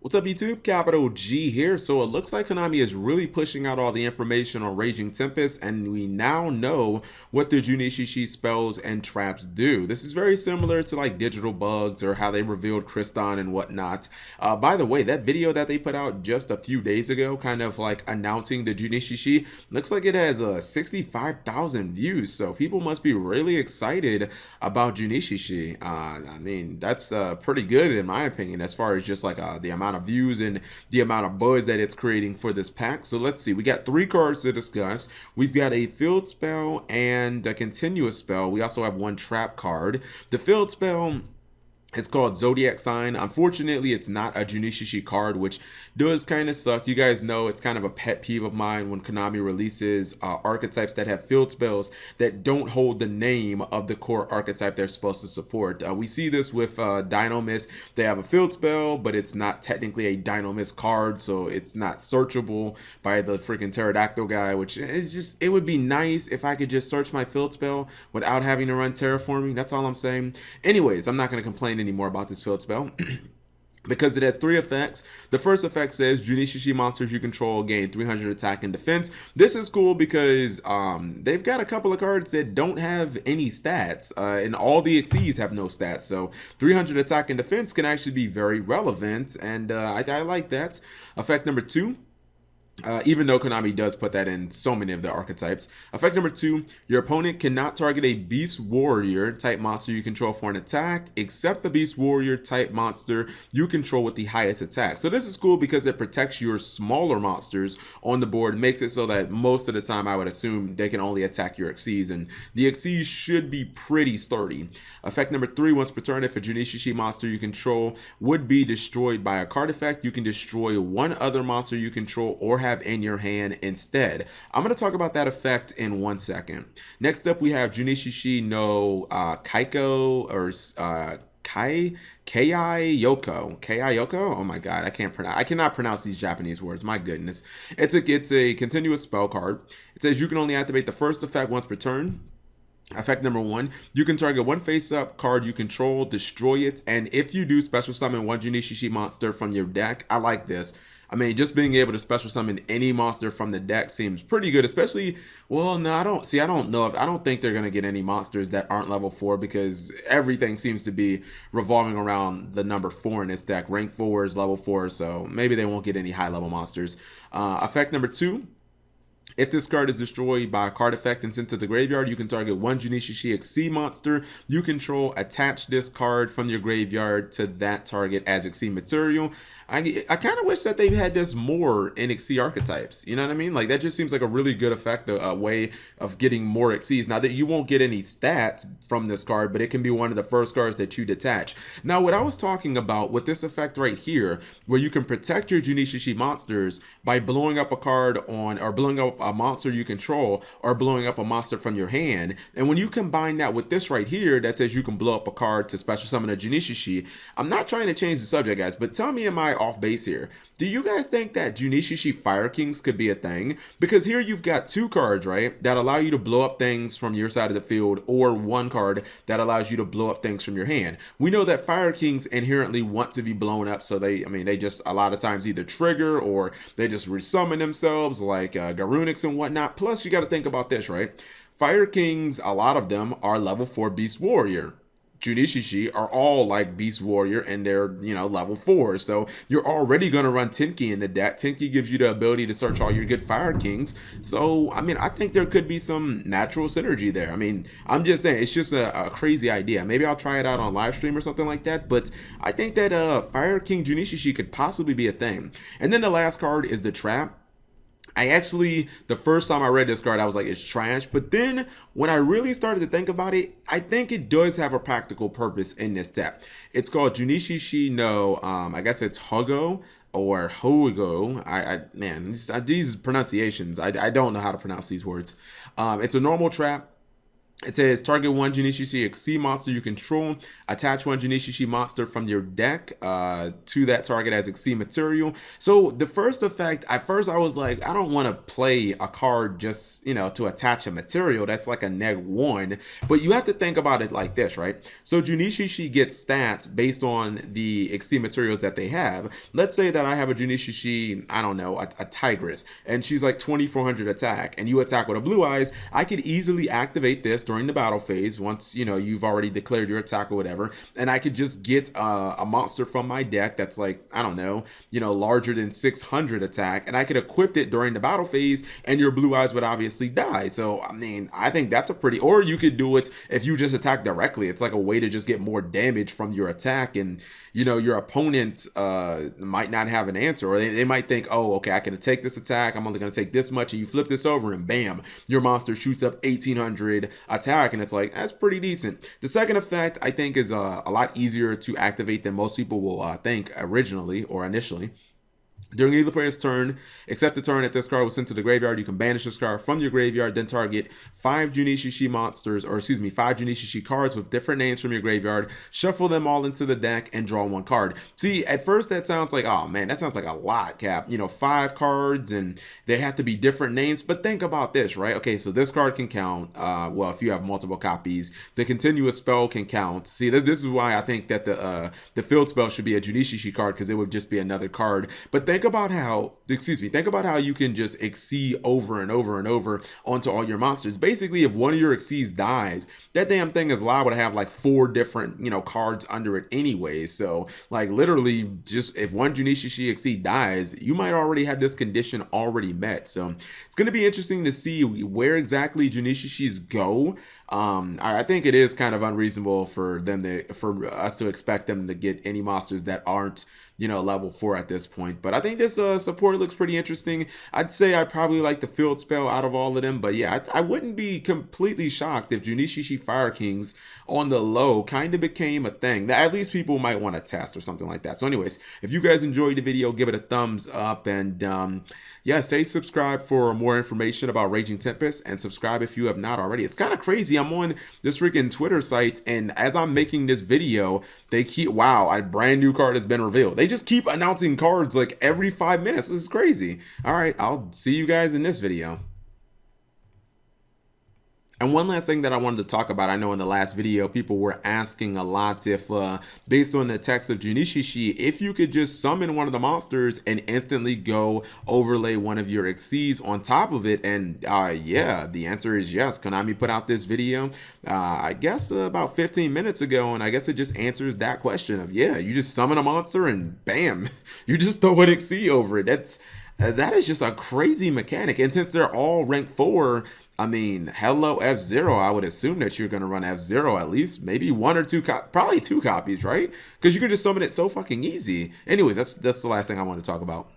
What's up YouTube? Capital G here. So it looks like Konami is really pushing out all the information on Raging Tempest, and we now know what the Juunishishi Spells and Traps do. This is very similar to like digital bugs or how they revealed Kriston and whatnot. By the way, that video that they put out just a few days ago, kind of like announcing the Juunishishi, looks like it has 65,000 views. So people must be really excited about Juunishishi. I mean, that's pretty good in my opinion, as far as just like the amount of views and the amount of buzz that it's creating for this pack. So let's see, we got 3 cards to discuss. We've got a field spell and a continuous spell. We also have 1 trap card. The field spell, it's called Zodiac Sign. Unfortunately, it's not a Juunishishi card, which does kind of suck. You guys know it's kind of a pet peeve of mine when Konami releases archetypes that have field spells that don't hold the name of the core archetype they're supposed to support. We see this with Dynamis. They have a field spell, but it's not technically a Dynamis card, so it's not searchable by the freaking pterodactyl guy, which is just, it would be nice if I could just search my field spell without having to run terraforming. That's all I'm saying. Anyways, I'm not going to complain anymore about this field spell. Because it has 3 effects. The first effect says Juunishishi monsters you control gain 300 attack and defense. This is cool because they've got a couple of cards that don't have any stats, and all the Xyz have no stats. So 300 attack and defense can actually be very relevant, and I like that. Effect number 2. Even though Konami does put that in so many of the archetypes. Effect number 2, your opponent cannot target a Beast Warrior type monster you control for an attack, except the Beast Warrior type monster you control with the highest attack. So this is cool because it protects your smaller monsters on the board, makes it so that most of the time I would assume they can only attack your Xyz, and the Xyz should be pretty sturdy. Effect number 3, once per turn, if a Juunishishi monster you control would be destroyed by a card effect, you can destroy 1 other monster you control or have in your hand instead. I'm going to talk about that effect in 1 second. Next up, we have Juunishishi no Kaiko or Yoko. Oh my god, I cannot pronounce these Japanese words. My goodness. It's a continuous spell card. It says you can only activate the first effect once per turn. Effect number 1, you can target 1 face-up card you control, destroy it, and if you do, special summon 1 Juunishishi monster from your deck. I like this. I mean, just being able to special summon any monster from the deck seems pretty good, especially, well, no, I don't think they're going to get any monsters that aren't level 4, because everything seems to be revolving around the number 4 in this deck. Rank 4 is level 4, so maybe they won't get any high-level monsters. Effect number 2, if this card is destroyed by a card effect and sent to the graveyard, you can target 1 Juunishishi Xyz monster you control, attach this card from your graveyard to that target as Xyz material. I kind of wish that they had this more in Xyz archetypes. You know what I mean? Like, that just seems like a really good effect, a way of getting more Xyz. Now that you won't get any stats from this card, but it can be one of the first cards that you detach. Now, what I was talking about with this effect right here, where you can protect your Juunishishi monsters by blowing up a card on, or blowing up a monster you control, or blowing up a monster from your hand. And when you combine that with this right here that says you can blow up a card to special summon a Juunishishi, I'm not trying to change the subject, guys, but tell me, am I off base here? Do you guys think that Juunishishi Fire Kings could be a thing? Because here you've got 2 cards, right, that allow you to blow up things from your side of the field, or 1 card that allows you to blow up things from your hand. We know that Fire Kings inherently want to be blown up, so they just a lot of times either trigger or they just resummon themselves, like Garunix and whatnot. Plus, you got to think about this, right? Fire Kings, a lot of them are level 4 Beast Warrior. Juunishishi are all like Beast Warrior, and they're, level 4. So you're already going to run Tenki in the deck. Tenki gives you the ability to search all your good Fire Kings. So, I mean, I think there could be some natural synergy there. I mean, I'm just saying, it's just a crazy idea. Maybe I'll try it out on live stream or something like that. But I think that Fire King Juunishishi could possibly be a thing. And then the last card is the Trap. The first time I read this card, I was like, it's trash. But then when I really started to think about it, I think it does have a practical purpose in this deck. It's called Juunishishi no, I guess it's Hogo or Hogo. Man, these pronunciations, I don't know how to pronounce these words. It's a normal trap. It says target one Juunishishi Xyz monster you control. Attach one Juunishishi monster from your deck to that target as Xyz material. So the first effect, at first I was like, I don't want to play a card just, you know, to attach a material. That's like a -1. But you have to think about it like this, right? So Juunishishi gets stats based on the Xyz materials that they have. Let's say that I have a Juunishishi, I don't know, a Tigress, and she's like 2400 attack, and you attack with a Blue Eyes. I could easily activate this during the battle phase once, you know, you've already declared your attack or whatever, and I could just get a monster from my deck that's like, I don't know, you know, larger than 600 attack, and I could equip it during the battle phase, and your Blue Eyes would obviously die. So I mean, I think that's a pretty, or you could do it if you just attack directly. It's like a way to just get more damage from your attack, and you know, your opponent might not have an answer, or they might think, oh, okay, I can take this attack, I'm only going to take this much, and you flip this over and bam, your monster shoots up 1800 attack, and it's like, that's pretty decent. The second effect, I think, is a lot easier to activate than most people will think originally or initially. During either player's turn, except the turn that this card was sent to the graveyard, you can banish this card from your graveyard, then target 5 Juunishishi monsters, or excuse me, 5 Juunishishi cards with different names from your graveyard, shuffle them all into the deck, and draw 1 card. See, at first that sounds like, oh man, that sounds like a lot, Cap. You know, 5 cards, and they have to be different names, but think about this, right? Okay, so this card can count, well, if you have multiple copies, the continuous spell can count. See, this is why I think that the field spell should be a Juunishishi card, because it would just be another card. But think about how, think about how you can just Xyz over and over and over onto all your monsters. Basically, if one of your Xyz dies, that damn thing is liable to have like 4 different, you know, cards under it anyway. So like literally, just if one Juunishishi Xyz dies, you might already have this condition already met. So it's going to be interesting to see where exactly Juunishishis go. I think it is kind of unreasonable for us to expect them to get any monsters that aren't, you know, level 4 at this point. But I think this support looks pretty interesting. I'd say I probably like the field spell out of all of them. But yeah, I wouldn't be completely shocked if Juunishishi Fire Kings on the low kind of became a thing that at least people might want to test or something like that. So anyways, if you guys enjoyed the video, give it a thumbs up, and yeah, stay subscribed for more information about Raging Tempest, and subscribe if you have not already. It's kind of crazy. I'm on this freaking Twitter site, and as I'm making this video, they keep, wow, a brand new card has been revealed. They just keep announcing cards like every 5 minutes. This is crazy. All right, I'll see you guys in this video. And one last thing that I wanted to talk about, I know in the last video, people were asking a lot if, based on the text of Juunishishi, if you could just summon one of the monsters and instantly go overlay one of your Xyz on top of it. And yeah, the answer is yes. Konami put out this video, I guess about 15 minutes ago, and I guess it just answers that question of, yeah, you just summon a monster and bam, you just throw an Xyz over it. That is just a crazy mechanic. And since they're all rank 4, I mean, hello F-Zero, I would assume that you're going to run F-Zero at least, maybe 1 or 2, probably 2 copies, right? Because you can just summon it so fucking easy. Anyways, that's the last thing I want to talk about.